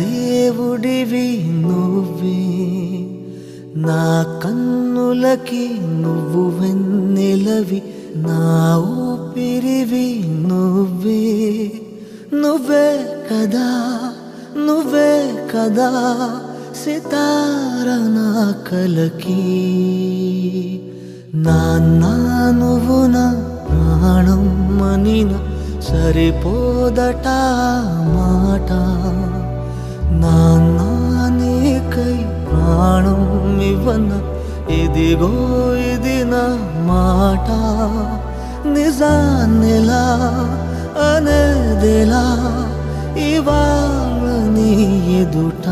దేవుడివి నువ్వే, నా కన్నులకి నువ్వు వెన్నెలవి, నా ఊపిరివి నువ్వే. నువ్వే కదా, నువ్వే కదా సితార నా కలకి. నాన్న నువ్వు నా ప్రాణం మనిన సరిపోదట మాట. నాన్న నీకై ప్రాణం ఇవ్వన, ఇదిగో ఇది నా మాట. నిజాన్నెలా అనేదెలా ఇవాళ నీ ఎదుట.